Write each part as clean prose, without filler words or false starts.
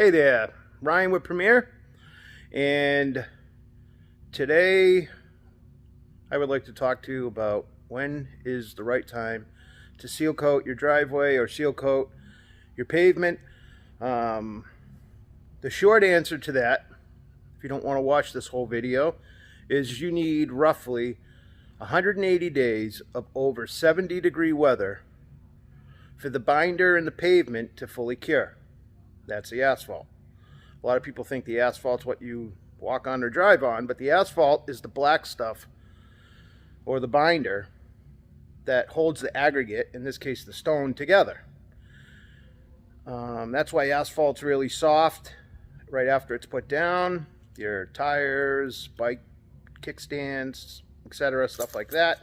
Hey there, Ryan with Premier, and today I would like to talk to you about when is the right time to seal coat your driveway or seal coat your pavement. The short answer to that, if you don't want to watch this whole video, is you need roughly 180 days of over 70-degree weather for the binder and the pavement to fully cure. That's the asphalt. A lot of people think the asphalt's what you walk on or drive on, but the asphalt is the black stuff, or the binder, that holds the aggregate, in this case the stone, together. That's why asphalt's really soft right after it's put down. Your tires, bike kickstands, etc., stuff like that,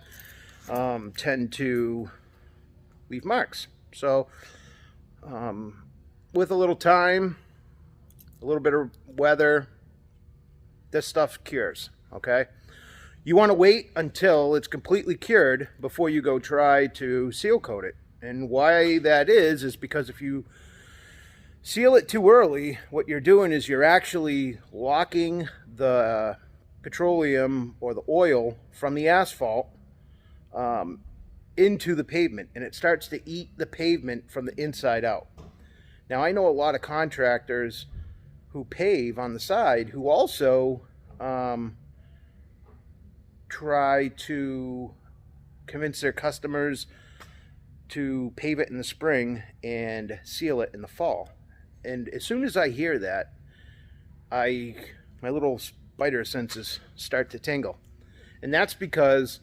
tend to leave marks. So with a little time, a little bit of weather, this stuff cures, okay? You want to wait until it's completely cured before you go try to seal coat it. And why that is because if you seal it too early, what you're doing is you're actually locking the petroleum or the oil from the asphalt into the pavement, and it starts to eat the pavement from the inside out. Now, I know a lot of contractors who pave on the side who also try to convince their customers to pave it in the spring and seal it in the fall. And as soon as I hear that, my little spider senses start to tingle. And that's because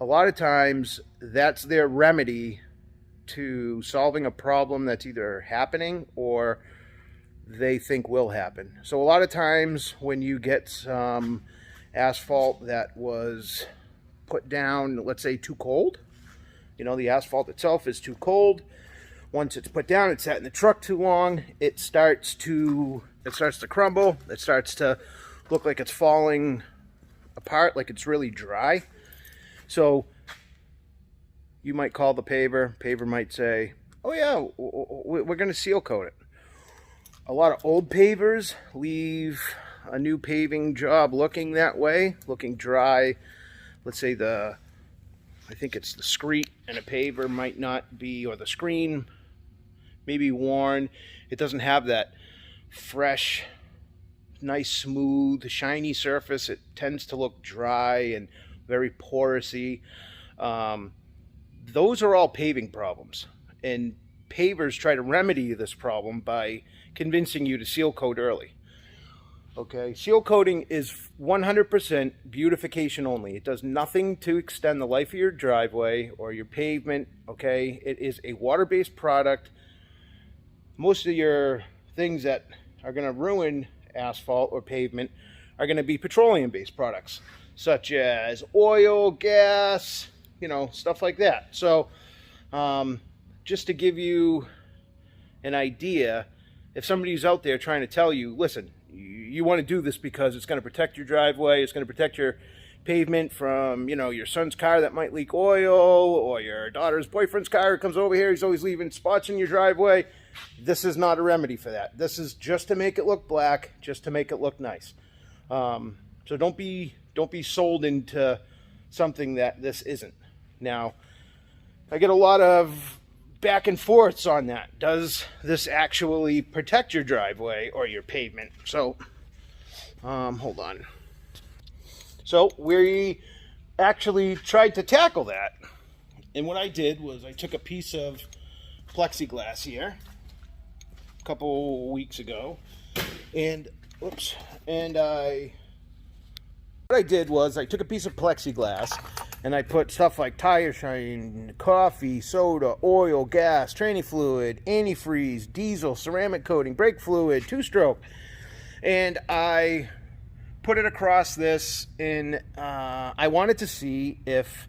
a lot of times that's their remedy to solving a problem that's either happening or they think will happen. So a lot of times when you get some asphalt that was put down, let's say too cold, you know, the asphalt itself is too cold. Once it's put down, it's sat in the truck too long, it starts to crumble, it starts to look like it's falling apart, like it's really dry. So you might call the paver might say, oh yeah, we're going to seal coat it. A lot of old pavers leave a new paving job looking that way, looking dry. Let's say I think it's the screed and a paver might not be, or the screen may be worn. It doesn't have that fresh, nice, smooth, shiny surface. It tends to look dry and very porousy. Those are all paving problems, and pavers try to remedy this problem by convincing you to seal coat early. Okay, seal coating is 100% beautification only. It does nothing to extend the life of your driveway or your pavement. Okay, it is a water-based product. Most of your things that are going to ruin asphalt or pavement are going to be petroleum-based products, such as oil, gas, you know, stuff like that. So just to give you an idea, if somebody's out there trying to tell you, listen, you want to do this because it's going to protect your driveway, it's going to protect your pavement from, you know, your son's car that might leak oil, or your daughter's boyfriend's car who comes over here, he's always leaving spots in your driveway. This is not a remedy for that. This is just to make it look black, just to make it look nice. So don't be sold into something that this isn't. Now, I get a lot of back and forths on that. Does this actually protect your driveway or your pavement? So, hold on. So we actually tried to tackle that. And what I did was I took a piece of plexiglass here a couple weeks ago, and what I did was I took a piece of plexiglass and I put stuff like tire shine, coffee, soda, oil, gas, training fluid, antifreeze, diesel, ceramic coating, brake fluid, two-stroke, and I put it across this, and I wanted to see if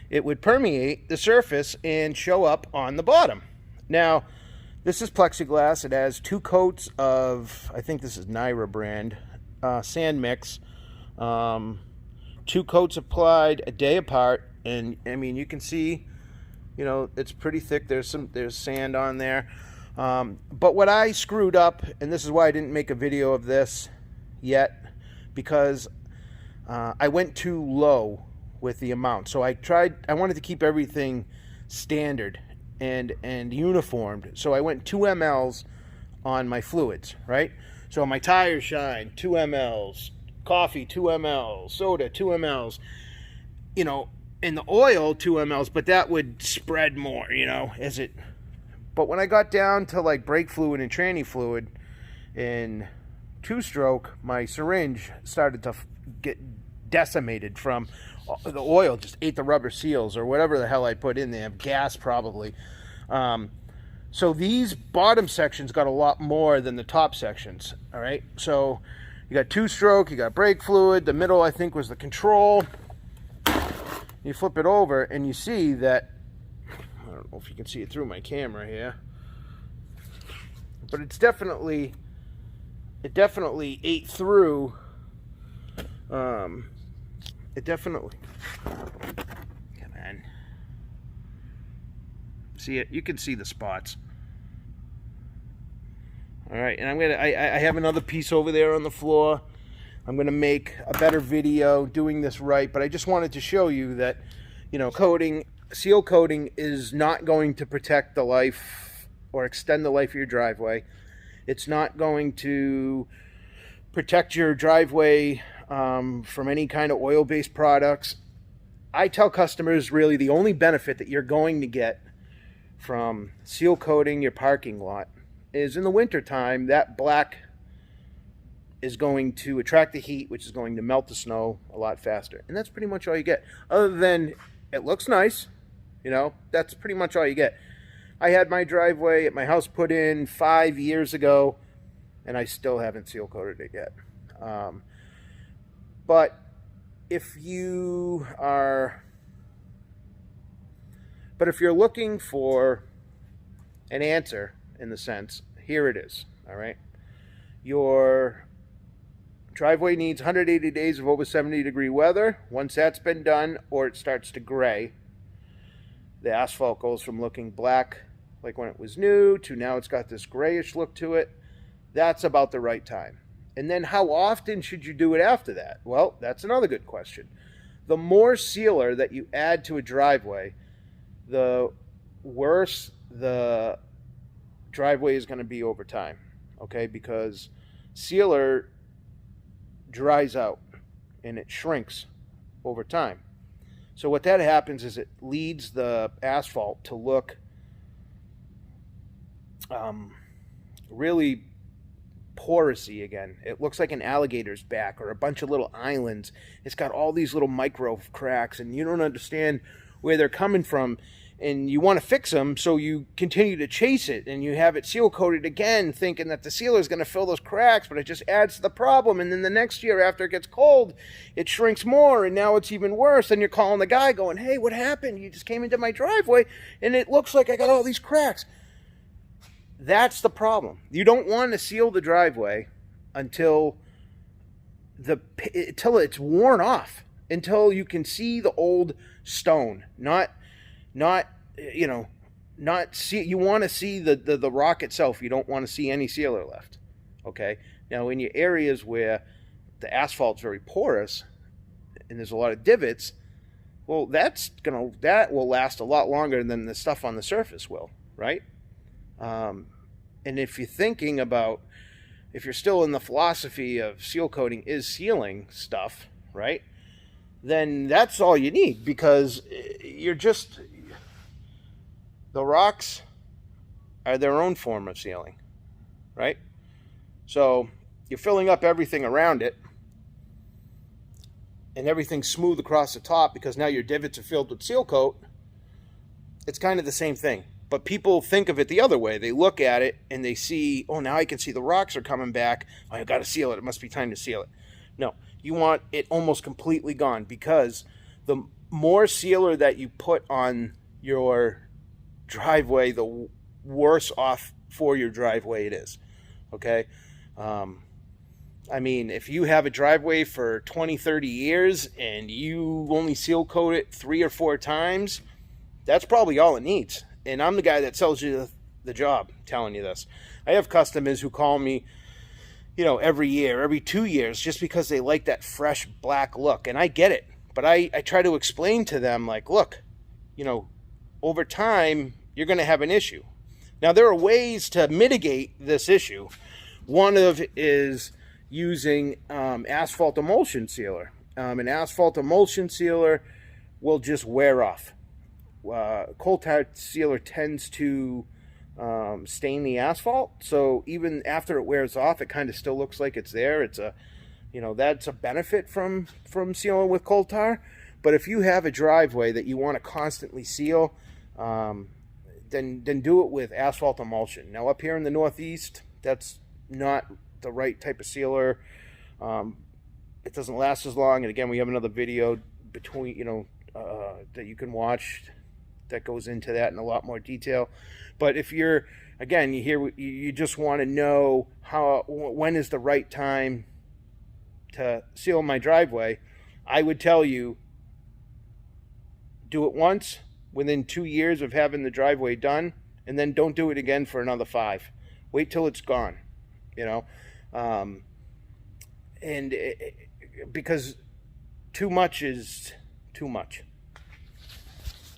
it would permeate the surface and show up on the bottom. Now, this is plexiglass. It has 2 coats of, I think this is Naira brand, sand mix. 2 coats applied a day apart, and I mean, you can see, you know, it's pretty thick. There's sand on there. But what I screwed up, and this is why I didn't make a video of this yet, because I went too low with the amount. So I wanted to keep everything standard and uniformed. So I went 2 mLs on my fluids, right? So my tires shine 2 mLs, coffee 2 mLs, soda 2 mLs, you know, in the oil 2 mLs, but that would spread more, you know, as it. But when I got down to like brake fluid and tranny fluid in 2-stroke, my syringe started to get decimated from the oil. Just ate the rubber seals or whatever the hell I put in there, gas probably. So these bottom sections got a lot more than the top sections, all right? So you got 2-stroke, you got brake fluid, the middle I think was the control. You flip it over and you see that, I don't know if you can see it through my camera here, but it definitely ate through, it definitely, come on, see it, you can see the spots. All right, and I have another piece over there on the floor. I'm gonna make a better video doing this right, but I just wanted to show you that, you know, seal coating is not going to protect the life or extend the life of your driveway. It's not going to protect your driveway from any kind of oil-based products. I tell customers really the only benefit that you're going to get from seal coating your parking lot is in the wintertime, that black is going to attract the heat, which is going to melt the snow a lot faster. And that's pretty much all you get. Other than it looks nice, you know, that's pretty much all you get. I had my driveway at my house put in 5 years ago, and I still haven't seal coated it yet. But if you're looking for an answer, in the sense, here it is, all right? Your driveway needs 180 days of over 70-degree weather. Once that's been done, or it starts to gray, the asphalt goes from looking black like when it was new to now it's got this grayish look to it. That's about the right time. And then how often should you do it after that? Well, that's another good question. The more sealer that you add to a driveway, the worse the driveway is going to be over time, okay? Because sealer dries out and it shrinks over time. So what that happens is it leads the asphalt to look really porousy again. It looks like an alligator's back or a bunch of little islands. It's got all these little micro cracks and you don't understand where they're coming from. And you want to fix them, so you continue to chase it, and you have it seal coated again, thinking that the sealer is going to fill those cracks, but it just adds to the problem. And then the next year, after it gets cold, it shrinks more, and now it's even worse. And you're calling the guy, going, "Hey, what happened? You just came into my driveway, and it looks like I got all these cracks." That's the problem. You don't want to seal the driveway until it's worn off, until you can see the old stone, not see. You want to see the rock itself. You don't want to see any sealer left. Okay. Now, in your areas where the asphalt's very porous and there's a lot of divots, well, that will last a lot longer than the stuff on the surface will, right? And if you're thinking about, if you're still in the philosophy of seal coating is sealing stuff, right? Then that's all you need, because the rocks are their own form of sealing, right? So you're filling up everything around it and everything's smooth across the top because now your divots are filled with seal coat. It's kind of the same thing, but people think of it the other way. They look at it and they see, oh, now I can see the rocks are coming back. Oh, I've got to seal it. It must be time to seal it. No, you want it almost completely gone, because the more sealer that you put on your driveway, the worse off for your driveway it is. Okay. I mean, if you have a driveway for 20, 30 years and you only seal coat it 3 or 4 times, that's probably all it needs. And I'm the guy that tells you the job telling you this. I have customers who call me, you know, every year, every 2 years, just because they like that fresh black look. And I get it. But I try to explain to them, like, look, you know, over time, you're going to have an issue. Now, there are ways to mitigate this issue. One of is using asphalt emulsion sealer. An asphalt emulsion sealer will just wear off. Coal tar sealer tends to stain the asphalt, so even after it wears off, it kind of still looks like it's there. It's a, you know, that's a benefit from sealing with coal tar. But if you have a driveway that you want to constantly seal, then do it with asphalt emulsion. Now, up here in the Northeast, that's not the right type of sealer. It doesn't last as long. And again, we have another video between, you know, that you can watch that goes into that in a lot more detail. But if you're, again, you just want to know when is the right time to seal my driveway, I would tell you, do it once within 2 years of having the driveway done, and then don't do it again for another 5. Wait till it's gone, you know, because too much is too much.